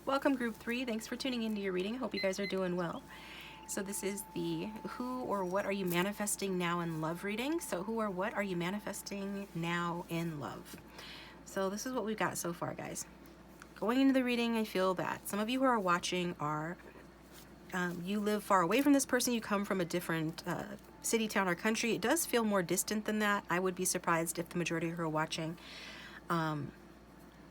Welcome group 3. Thanks for tuning into your reading. I hope you guys are doing well. So this is the who or what are you manifesting now in love reading. So who or what are you manifesting now in love? So this is what we've got so far, guys. Going into the reading, I feel that some of you who are watching are, you live far away from this person. You come from a different city, town, or country. It does feel more distant than that. I would be surprised if the majority who are watching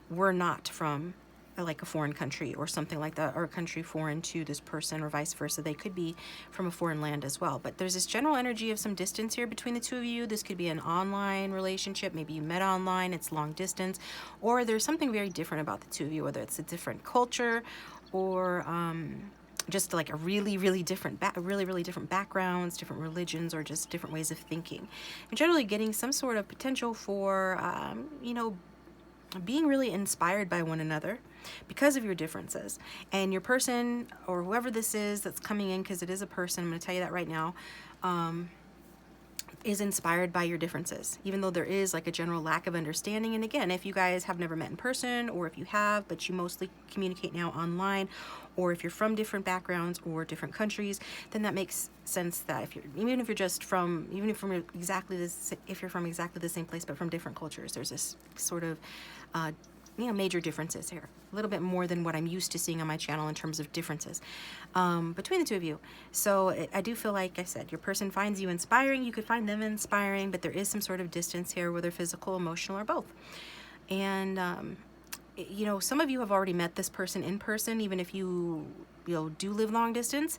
were not from like a foreign country or something like that, or a country foreign to this person, or vice versa. They could be from a foreign land as well. But there's this general energy of some distance here between the two of you. This could be an online relationship. Maybe you met online, it's long distance, or there's something very different about the two of you, whether it's a different culture or just like a really different different backgrounds, different religions, or just different ways of thinking. And generally getting some sort of potential for being really inspired by one another because of your differences. And your person, or whoever this is that's coming in, because it is a person, I'm going to tell you that right now, is inspired by your differences, even though there is like a general lack of understanding. And again, if you guys have never met in person, or if you have but you mostly communicate now online, or if you're from different backgrounds or different countries, then that makes sense that if you're from exactly the same place but from different cultures, there's this sort of major differences here, a little bit more than what I'm used to seeing on my channel in terms of differences between the two of you. So I do feel like I said, your person finds you inspiring, you could find them inspiring, but there is some sort of distance here, whether physical, emotional, or both. And some of you have already met this person in person, even if you do live long distance.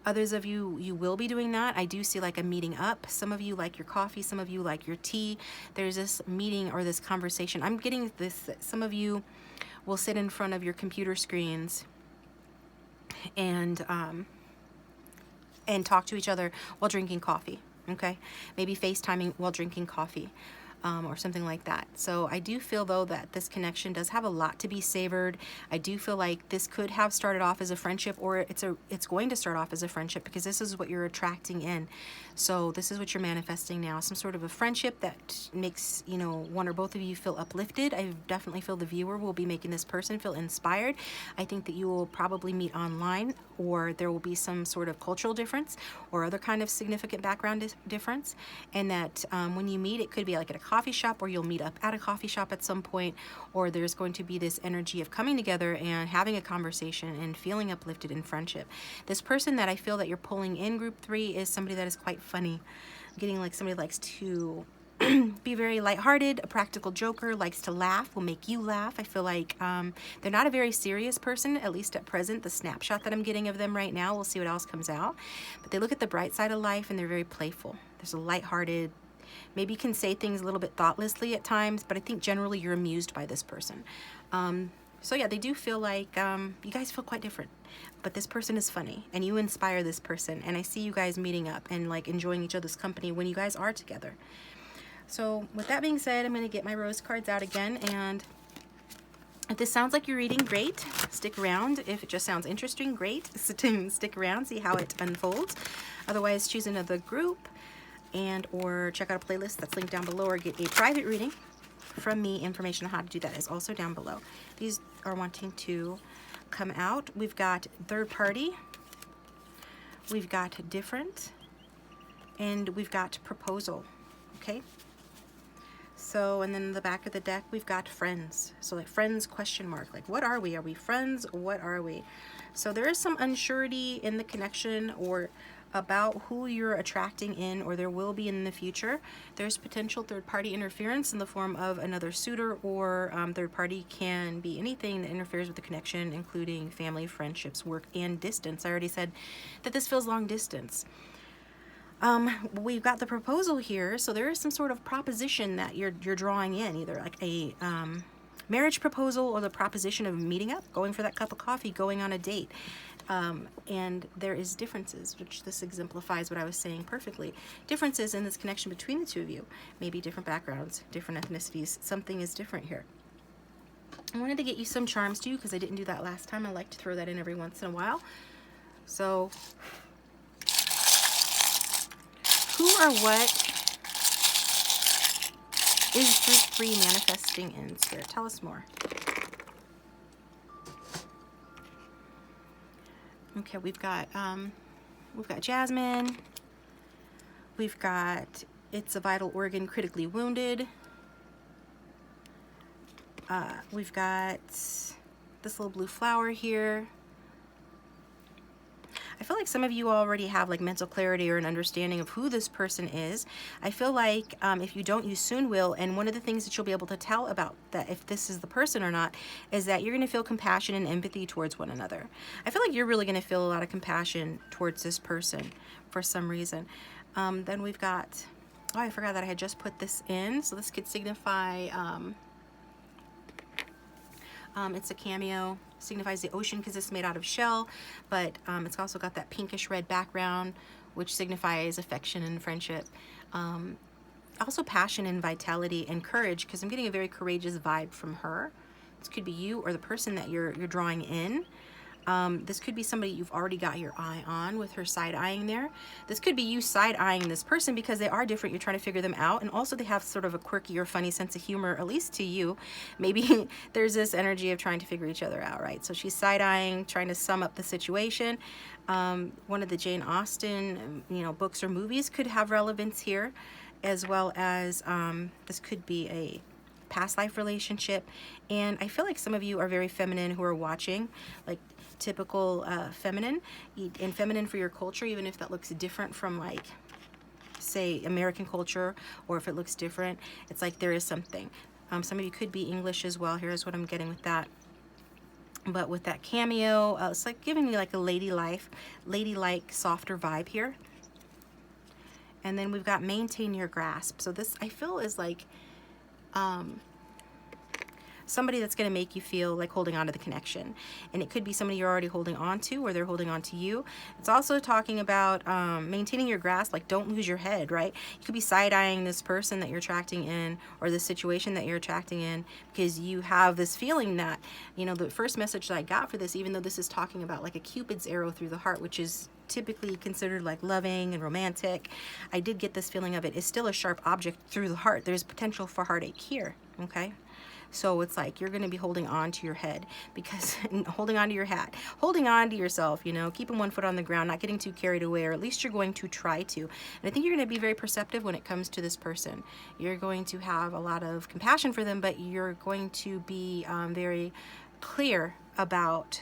Others of you, you will be doing that. I do see like a meeting up. Some of you like your coffee, some of you like your tea. There's this meeting or this conversation. I'm getting this, some of you will sit in front of your computer screens and talk to each other while drinking coffee, okay? Maybe FaceTiming while drinking coffee. Or something like that. So I do feel though that this connection does have a lot to be savored. I do feel like this could have started off as a friendship, or it's going to start off as a friendship, because this is what you're attracting in. So this is what you're manifesting now, some sort of a friendship that makes one or both of you feel uplifted. I definitely feel the viewer will be making this person feel inspired. I think that you will probably meet online, or there will be some sort of cultural difference or other kind of significant background difference, and that when you meet, it could be like at a coffee shop, or you'll meet up at a coffee shop at some point, or there's going to be this energy of coming together and having a conversation and feeling uplifted in friendship. This person that I feel that you're pulling in group 3 is somebody that is quite funny. I'm getting like somebody likes to be very lighthearted, a practical joker, likes to laugh, will make you laugh. I feel like they're not a very serious person, at least at present. The snapshot that I'm getting of them right now, we'll see what else comes out. But they look at the bright side of life, and they're very playful. There's a lighthearted, maybe can say things a little bit thoughtlessly at times, but I think generally you're amused by this person. So yeah, they do feel like you guys feel quite different, but this person is funny and you inspire this person, and I see you guys meeting up and like enjoying each other's company when you guys are together. So with that being said, I'm going to get my rose cards out again, and if this sounds like you're reading, great, stick around. If it just sounds interesting, great, stick around, see how it unfolds. Otherwise, choose another group and or check out a playlist that's linked down below, or get a private reading from me. Information on how to do that is also down below. These are wanting to come out. We've got third party, we've got different, and we've got proposal. Okay, so, and then in the back of the deck we've got friends. So like friends question mark, like what are we? Are we friends? What are we? So there is some unsurety in the connection, or about who you're attracting in, or there will be in the future. There's potential third-party interference in the form of another suitor, or third party can be anything that interferes with the connection, including family, friendships, work, and distance. I already said that this feels long distance. We've got the proposal here, so there is some sort of proposition that you're drawing in, either like a marriage proposal, or the proposition of meeting up, going for that cup of coffee, going on a date. And there is differences, which this exemplifies what I was saying perfectly. Differences in this connection between the two of you. Maybe different backgrounds, different ethnicities. Something is different here. I wanted to get you some charms too, because I didn't do that last time. I like to throw that in every once in a while. So, who or what is group 3 manifesting in, Spirit? Tell us more. Okay, we've got Jasmine. We've got It's a Vital Organ Critically Wounded. We've got this little blue flower here. I feel like some of you already have like mental clarity or an understanding of who this person is. I feel like if you don't, you soon will. And one of the things that you'll be able to tell about that, if this is the person or not, is that you're going to feel compassion and empathy towards one another. I feel like you're really going to feel a lot of compassion towards this person for some reason. Then we've got, oh, I forgot that I had just put this in. So this could signify, it's a cameo, signifies the ocean because it's made out of shell, but it's also got that pinkish red background, which signifies affection and friendship. Also passion and vitality and courage, because I'm getting a very courageous vibe from her. This could be you or the person that you're drawing in. This could be somebody you've already got your eye on with her side-eyeing there. This could be you side-eyeing this person because they are different. You're trying to figure them out. And also they have sort of a quirky or funny sense of humor, at least to you. Maybe there's this energy of trying to figure each other out, right? So she's side-eyeing, trying to sum up the situation. One of the Jane Austen, books or movies could have relevance here, as well as this could be a past life relationship. And I feel like some of you are very feminine who are watching, like typical feminine, and feminine for your culture, even if that looks different from, like, say, American culture, or if it looks different, it's like there is something. Some of you could be English as well. Here's what I'm getting with that. But with that cameo, it's like giving me like a ladylike, softer vibe here. And then we've got maintain your grasp. So this, I feel, is like somebody that's going to make you feel like holding on to the connection. And it could be somebody you're already holding on to, or they're holding on to you. It's also talking about maintaining your grasp, like don't lose your head, right? You could be side-eyeing this person that you're attracting in, or this situation that you're attracting in, because you have this feeling that, the first message that I got for this, even though this is talking about like a Cupid's arrow through the heart, which is typically considered like loving and romantic, I did get this feeling of it is still a sharp object through the heart. There's potential for heartache here, okay? So it's like you're going to be holding on to your head, because holding on to your hat, holding on to yourself, keeping one foot on the ground, not getting too carried away, or at least you're going to try to. And I think you're going to be very perceptive when it comes to this person. You're going to have a lot of compassion for them, but you're going to be very clear about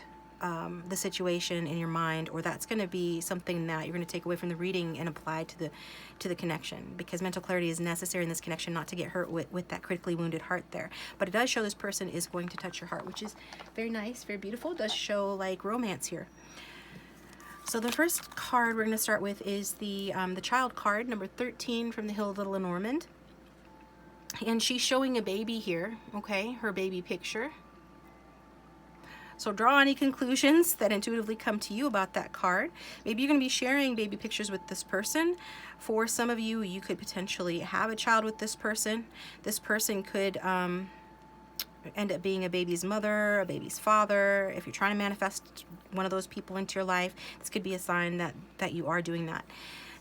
the situation in your mind, or that's going to be something that you're going to take away from the reading and apply to the connection, because mental clarity is necessary in this connection, not to get hurt with that critically wounded heart there. But it does show this person is going to touch your heart, which is very nice, very beautiful. It does show like romance here. So the first card we're going to start with is the child card, number 13 from the Hill of Little Lenormand. And she's showing a baby here, okay, her baby picture. So draw any conclusions that intuitively come to you about that card. Maybe you're going to be sharing baby pictures with this person. For some of you, you could potentially have a child with this person. This person could end up being a baby's mother, a baby's father. If you're trying to manifest one of those people into your life, this could be a sign that you are doing that.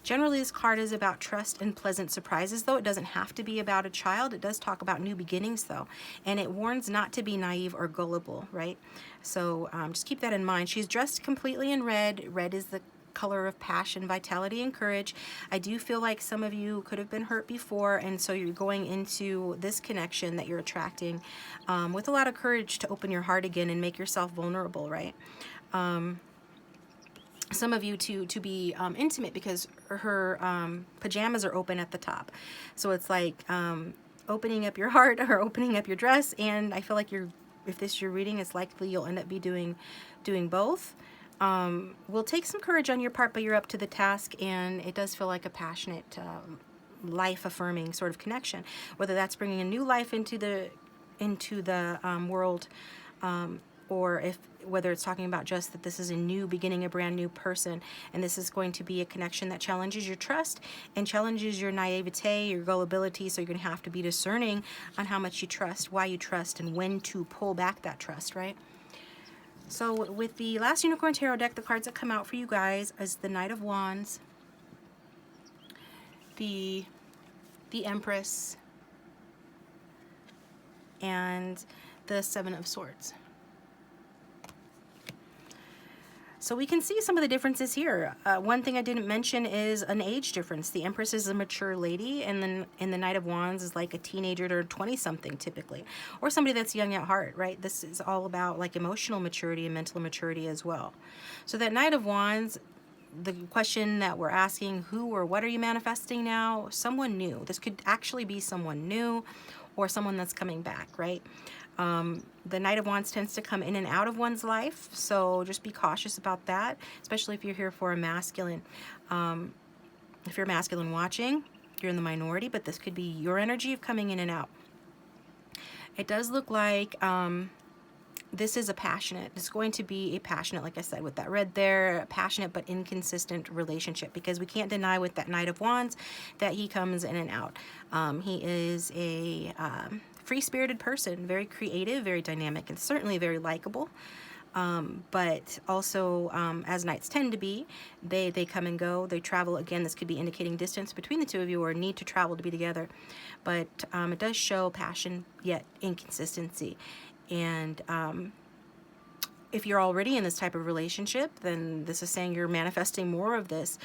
Generally, this card is about trust and pleasant surprises, though. It doesn't have to be about a child. It does talk about new beginnings, though. And it warns not to be naive or gullible, right? So just keep that in mind. She's dressed completely in red. Red is the color of passion, vitality, and courage. I do feel like some of you could have been hurt before, and so you're going into this connection that you're attracting with a lot of courage to open your heart again and make yourself vulnerable, right? Some of you to be intimate, because her pajamas are open at the top. So it's like opening up your heart or opening up your dress, and I feel like if this is your reading, it's likely you'll end up be doing both. Will take some courage on your part, but you're up to the task, and it does feel like a passionate, life-affirming sort of connection. Whether that's bringing a new life into the world, or whether it's talking about just that this is a new beginning, a brand new person, and this is going to be a connection that challenges your trust and challenges your naivete, your gullibility. So you're going to have to be discerning on how much you trust, why you trust, and when to pull back that trust, right? So with the last Unicorn Tarot deck, the cards that come out for you guys is the Knight of Wands, the Empress, and the Seven of Swords. So we can see some of the differences here. One thing I didn't mention is an age difference. The Empress is a mature lady, and then in the Knight of Wands is like a teenager or 20-something typically, or somebody that's young at heart, right? This is all about like emotional maturity and mental maturity as well. So that Knight of Wands, the question that we're asking, who or what are you manifesting now? Someone new. This could actually be someone new or someone that's coming back, right? The Knight of Wands tends to come in and out of one's life, so just be cautious about that, especially if you're here for a masculine. If you're masculine watching, you're in the minority, but this could be your energy of coming in and out. It does look like this is it's going to be a passionate, like I said, with that red there, passionate but inconsistent relationship, because we can't deny with that Knight of Wands that he comes in and out. He is a free-spirited person, very creative, very dynamic, and certainly very likable. But also, as knights tend to be, they come and go, they travel. Again, this could be indicating distance between the two of you or need to travel to be together. But it does show passion, yet inconsistency. And if you're already in this type of relationship, then this is saying you're manifesting more of this.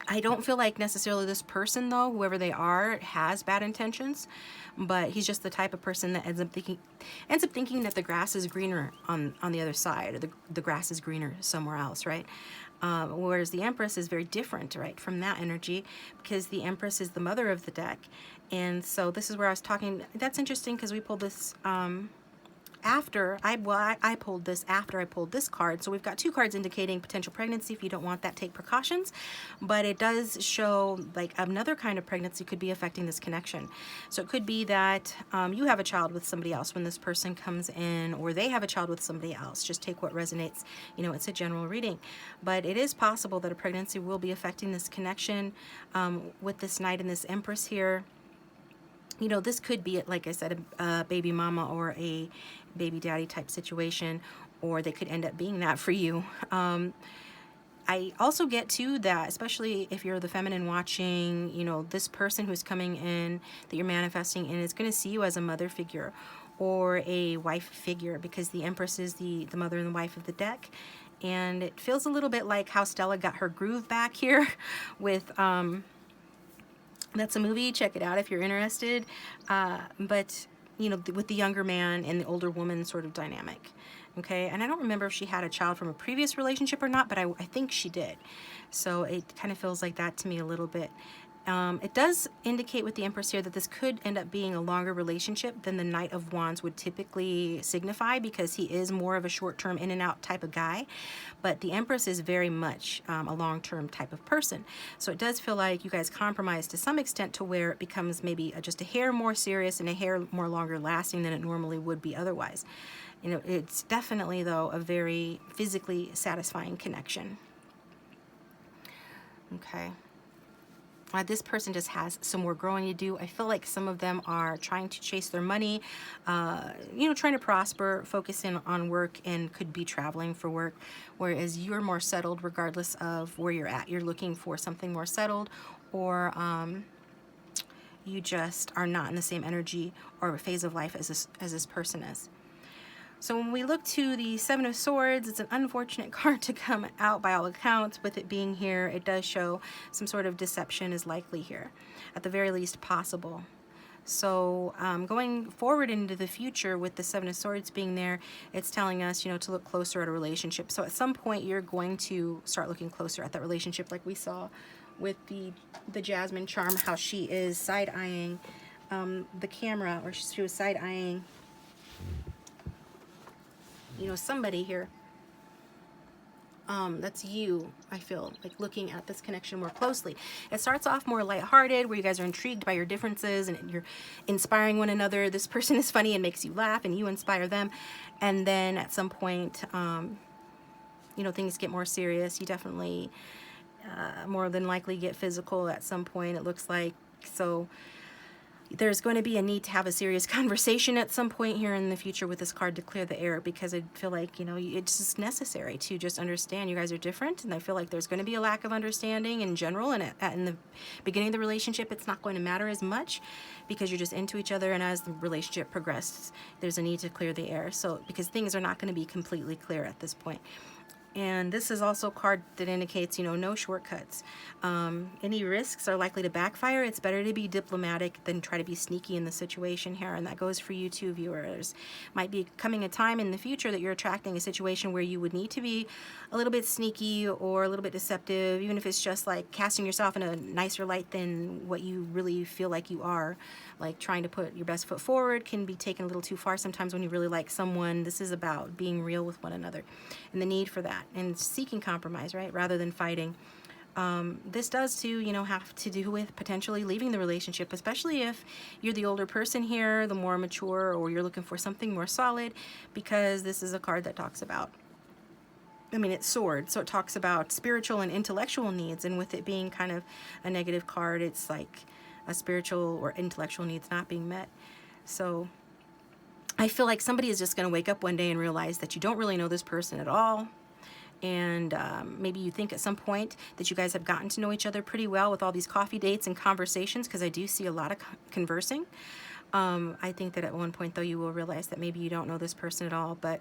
I don't feel like necessarily this person, though, whoever they are, has bad intentions, but he's just the type of person that ends up thinking that the grass is greener on the other side, or the grass is greener somewhere else, right? Whereas the Empress is very different, right, from that energy, because the Empress is the mother of the deck. And so this is where I was talking. That's interesting because we pulled this after I pulled this after I pulled this card. So we've got two cards indicating potential pregnancy. If you don't want that, take precautions. But it does show like another kind of pregnancy could be affecting this connection. So it could be that you have a child with somebody else when this person comes in, or they have a child with somebody else. Just take what resonates. You know, it's a general reading. But it is possible that a pregnancy will be affecting this connection with this Knight and this Empress here. You know, this could be, like I said, a baby mama or a baby daddy type situation, or they could end up being that for you. I also get to that, especially if you're the feminine watching, you know, this person who's coming in that you're manifesting in is going to see you as a mother figure or a wife figure, because the Empress is the mother and the wife of the deck. And it feels a little bit like how Stella got her groove back here with that's a movie, check it out if you're interested. But, you know, with the younger man and the older woman sort of dynamic. Okay, and I don't remember if she had a child from a previous relationship or not, but I think she did. So it kind of feels like that to me a little bit. It does indicate with the Empress here that this could end up being a longer relationship than the Knight of Wands would typically signify, because he is more of a short-term in and out type of guy. But the Empress is very much a long-term type of person. So it does feel like you guys compromise to some extent to where it becomes maybe just a hair more serious and a hair more longer lasting than it normally would be otherwise. You know, it's definitely, though, a very physically satisfying connection. Okay. This person just has some more growing to do. I feel like some of them are trying to chase their money, you know, trying to prosper, focusing on work, and could be traveling for work, whereas you're more settled regardless of where you're at. You're looking for something more settled, or you just are not in the same energy or phase of life as this person is. So when we look to the Seven of Swords, it's an unfortunate card to come out by all accounts. With it being here, it does show some sort of deception is likely here, at the very least possible. So going forward into the future with the Seven of Swords being there, it's telling us, you know, to look closer at a relationship. So at some point, you're going to start looking closer at that relationship, like we saw with the Jasmine charm, how she is side-eyeing the camera, or she was side-eyeing, you know, somebody here. That's you, I feel, like looking at this connection more closely. It starts off more lighthearted, where you guys are intrigued by your differences and you're inspiring one another. This person is funny and makes you laugh, and you inspire them. And then at some point, you know, things get more serious. You definitely more than likely get physical at some point, it looks like. So there's going to be a need to have a serious conversation at some point here in the future with this card to clear the air, because I feel like, you know, it's just necessary to just understand you guys are different, and I feel like there's going to be a lack of understanding in general, and in the beginning of the relationship it's not going to matter as much because you're just into each other, and as the relationship progresses there's a need to clear the air, so because things are not going to be completely clear at this point. And this is also a card that indicates, you know, no shortcuts. Any risks are likely to backfire. It's better to be diplomatic than try to be sneaky in the situation here. And that goes for you too, viewers. Might be coming a time in the future that you're attracting a situation where you would need to be a little bit sneaky or a little bit deceptive, even if it's just like casting yourself in a nicer light than what you really feel like you are. Like trying to put your best foot forward can be taken a little too far sometimes when you really like someone. This is about being real with one another and the need for that and seeking compromise, right, rather than fighting. This does too, you know, have to do with potentially leaving the relationship, especially if you're the older person here, the more mature, or you're looking for something more solid, because this is a card that talks about, I mean, it's sword, so it talks about spiritual and intellectual needs, and with it being kind of a negative card, it's like a spiritual or intellectual needs not being met. So I feel like somebody is just going to wake up one day and realize that you don't really know this person at all. And maybe you think at some point that you guys have gotten to know each other pretty well with all these coffee dates and conversations, because I do see a lot of conversing. I think that at one point, though, you will realize that maybe you don't know this person at all. But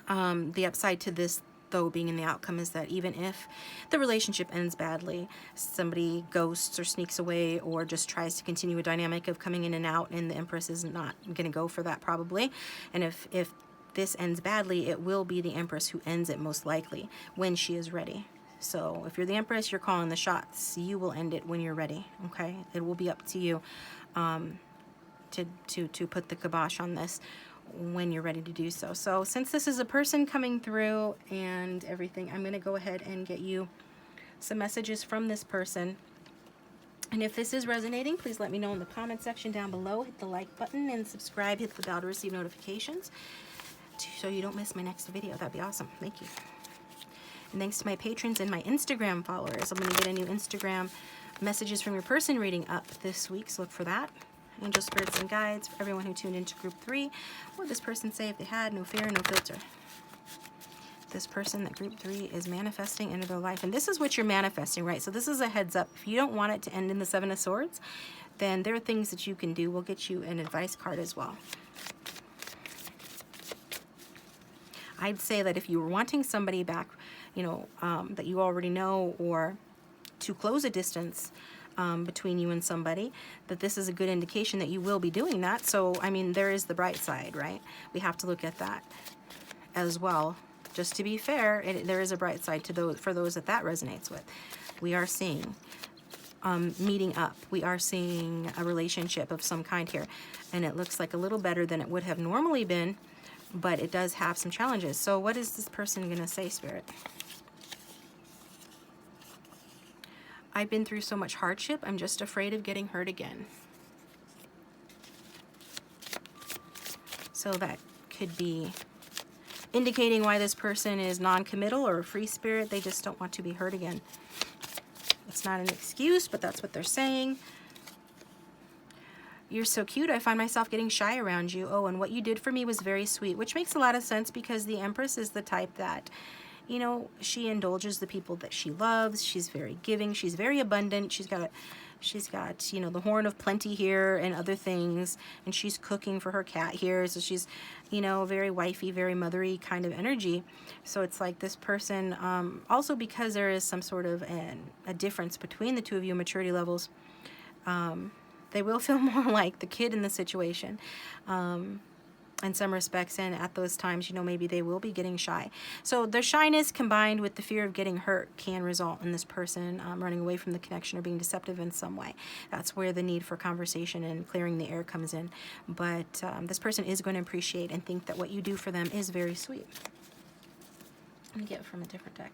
the upside to this, though, being in the outcome, is that even if the relationship ends badly, somebody ghosts or sneaks away or just tries to continue a dynamic of coming in and out, and the Empress is not going to go for that probably. And if this ends badly, it will be the Empress who ends it most likely when she is ready. So if you're the Empress, you're calling the shots. You will end it when you're ready, okay? It will be up to you to put the kibosh on this when you're ready to do so. So since this is a person coming through and everything, I'm going to go ahead and get you some messages from this person. And if this is resonating, please let me know in the comment section down below. Hit the like button and subscribe. Hit the bell to receive notifications so you don't miss my next video. That'd be awesome. Thank you. And thanks to my patrons and my Instagram followers. I'm going to get a new Instagram messages from your person reading up this week, so look for that. Angel, spirits, and guides for everyone who tuned into group 3. What would this person say if they had no fear, no filter? This person that group 3 is manifesting into their life. And this is what you're manifesting, right? So this is a heads up. If you don't want it to end in the 7 of Swords, then there are things that you can do. We'll get you an advice card as well. I'd say that if you were wanting somebody back, you know, that you already know, or to close a distance between you and somebody, that this is a good indication that you will be doing that. So, I mean, there is the bright side, right? We have to look at that as well. Just to be fair, there is a bright side to those, for those that resonates with. We are seeing meeting up. We are seeing a relationship of some kind here. And it looks like a little better than it would have normally been, but it does have some challenges. So what is this person going to say, Spirit? I've been through so much hardship, I'm just afraid of getting hurt again. So that could be indicating why this person is non-committal or a free spirit. They just don't want to be hurt again. It's not an excuse, but that's what they're saying. You're so cute, I find myself getting shy around you. Oh, and what you did for me was very sweet, which makes a lot of sense because the Empress is the type that, you know, she indulges the people that she loves. She's very giving. She's very abundant. She's got, you know, the horn of plenty here and other things. And she's cooking for her cat here. So she's, you know, very wifey, very mothery kind of energy. So it's like this person, also because there is some sort of a difference between the two of you maturity levels, they will feel more like the kid in the situation. In some respects, and at those times, you know, maybe they will be getting shy. So their shyness combined with the fear of getting hurt can result in this person running away from the connection or being deceptive in some way. That's where the need for conversation and clearing the air comes in. But this person is going to appreciate and think that what you do for them is very sweet. Let me get it from a different deck.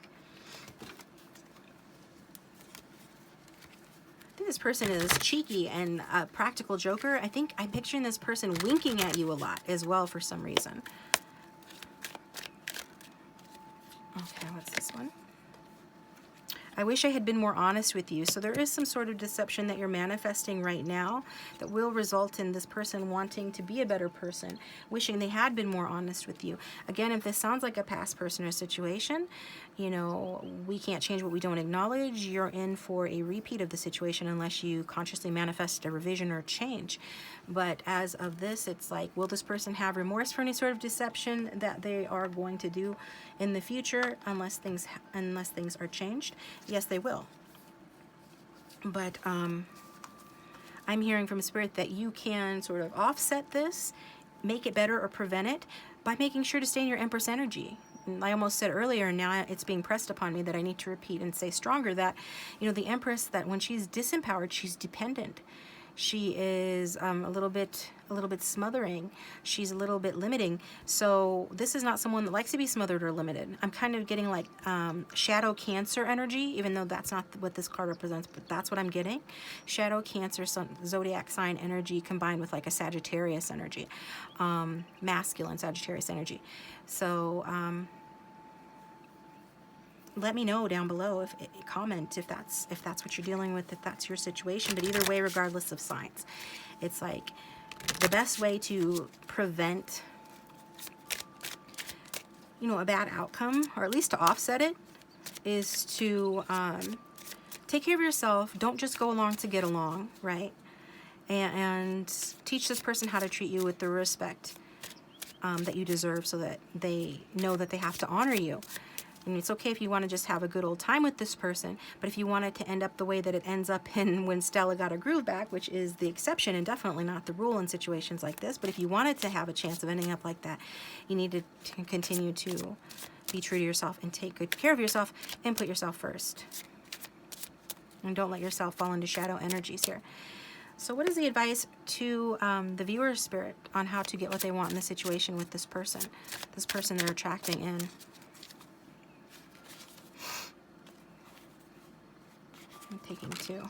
I think this person is cheeky and a practical joker. I think I'm picturing this person winking at you a lot as well for some reason. Okay, what's this one? I wish I had been more honest with you. So there is some sort of deception that you're manifesting right now that will result in this person wanting to be a better person, wishing they had been more honest with you. Again, if this sounds like a past person or situation, you know, we can't change what we don't acknowledge. You're in for a repeat of the situation unless you consciously manifest a revision or change. But as of this, it's like, will this person have remorse for any sort of deception that they are going to do in the future unless things are changed? Yes, they will. But I'm hearing from Spirit that you can sort of offset this, make it better, or prevent it by making sure to stay in your Empress energy. I almost said earlier, and now it's being pressed upon me that I need to repeat and say stronger, that, you know, the Empress, that when she's disempowered, she's dependent. She is a little bit smothering. She's a little bit limiting. So this is not someone that likes to be smothered or limited. I'm kind of getting like shadow Cancer energy, even though that's not what this card represents, but that's what I'm getting. Shadow Cancer, zodiac sign energy combined with like a Sagittarius energy, masculine Sagittarius energy. So let me know down below, if comment if that's what you're dealing with, if that's your situation. But either way, regardless of signs, it's like the best way to prevent, you know, a bad outcome, or at least to offset it, is to take care of yourself. Don't just go along to get along, right? And teach this person how to treat you with the respect that you deserve, so that they know that they have to honor you. And it's okay if you want to just have a good old time with this person, but if you want it to end up the way that it ends up in when Stella got her groove back, which is the exception and definitely not the rule in situations like this, but if you want it to have a chance of ending up like that, you need to continue to be true to yourself and take good care of yourself and put yourself first. And don't let yourself fall into shadow energies here. So what is the advice to the viewer Spirit on how to get what they want in the situation with this person they're attracting in? I'm taking 2.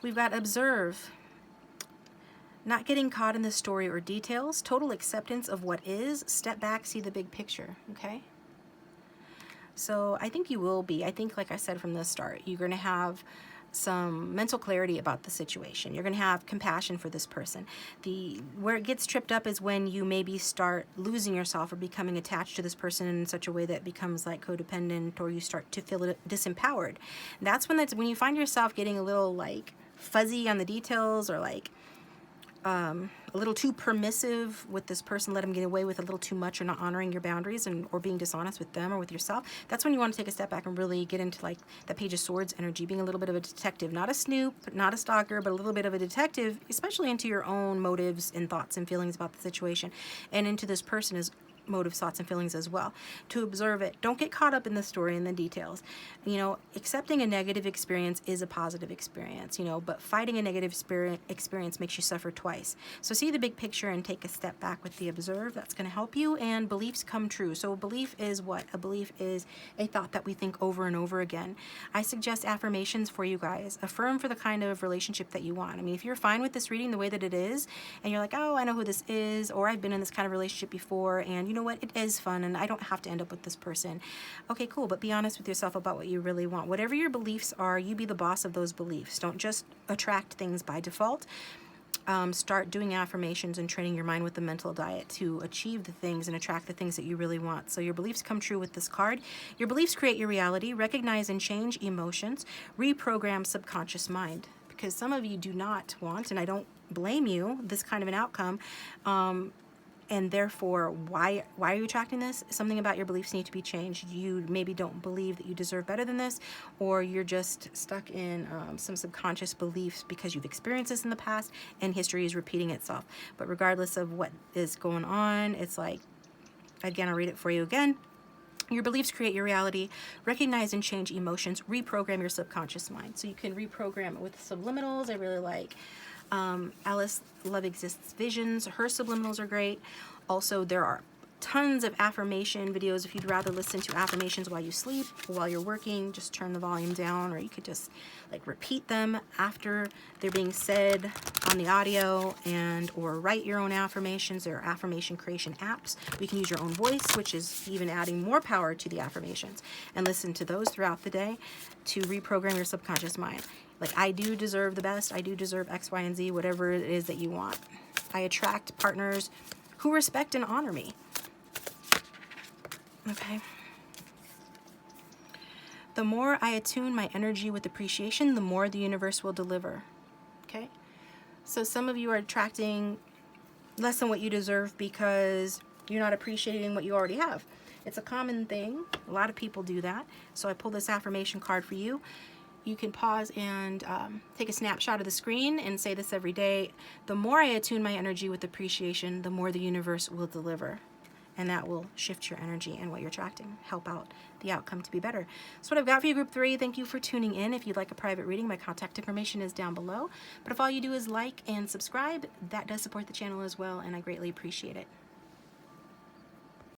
We've got observe, not getting caught in the story or details, total acceptance of what is, step back, see the big picture, okay? So I think you will be. I think, like I said from the start, you're going to have some mental clarity about the situation. You're going to have compassion for this person. Where it gets tripped up is when you maybe start losing yourself or becoming attached to this person in such a way that it becomes like codependent, or you start to feel disempowered. That's when you find yourself getting a little like fuzzy on the details, or like a little too permissive with this person, let them get away with a little too much, or not honoring your boundaries, or being dishonest with them or with yourself. That's when you want to take a step back and really get into like the Page of Swords energy, being a little bit of a detective, not a snoop, not a stalker, but a little bit of a detective, especially into your own motives and thoughts and feelings about the situation, and into this person's motives, thoughts, and feelings as well. To observe it. Don't get caught up in the story and the details. You know, accepting a negative experience is a positive experience, you know, but fighting a negative experience makes you suffer twice. So see the big picture and take a step back with the observe. That's going to help you. And beliefs come true. So a belief is what? A belief is a thought that we think over and over again. I suggest affirmations for you guys. Affirm for the kind of relationship that you want. I mean, if you're fine with this reading the way that it is, and you're like, oh, I know who this is, or I've been in this kind of relationship before, and you know what, it is fun and I don't have to end up with this person. Okay, cool, but be honest with yourself about what you really want. Whatever your beliefs are, you be the boss of those beliefs. Don't just attract things by default. Start doing affirmations and training your mind with the mental diet to achieve the things and attract the things that you really want. So your beliefs come true with this card. Your beliefs create your reality. Recognize and change emotions. Reprogram subconscious mind. Because some of you do not want, and I don't blame you, this kind of an outcome. And therefore, why are you attracting this? Something about your beliefs need to be changed. You maybe don't believe that you deserve better than this, or you're just stuck in some subconscious beliefs because you've experienced this in the past and history is repeating itself. But regardless of what is going on, it's like, again, I'll read it for you again. Your beliefs create your reality. Recognize and change emotions. Reprogram your subconscious mind. So you can reprogram it with subliminals. I really like Alice Love Exists Visions. Her subliminals are great. Also, there are tons of affirmation videos. If you'd rather listen to affirmations while you sleep, while you're working, just turn the volume down, or you could just like repeat them after they're being said on the audio, and or write your own affirmations. There are affirmation creation apps. You can use your own voice, which is even adding more power to the affirmations, and listen to those throughout the day to reprogram your subconscious mind. Like, I do deserve the best. I do deserve X, Y, and Z, whatever it is that you want. I attract partners who respect and honor me. Okay. The more I attune my energy with appreciation, the more the universe will deliver. Okay. So some of you are attracting less than what you deserve because you're not appreciating what you already have. It's a common thing. A lot of people do that. So I pulled this affirmation card for you. You can pause and take a snapshot of the screen and say this every day. The more I attune my energy with appreciation, the more the universe will deliver. And that will shift your energy and what you're attracting, help out the outcome to be better. So what I've got for you, group 3, thank you for tuning in. If you'd like a private reading, my contact information is down below. But if all you do is like and subscribe, that does support the channel as well, and I greatly appreciate it.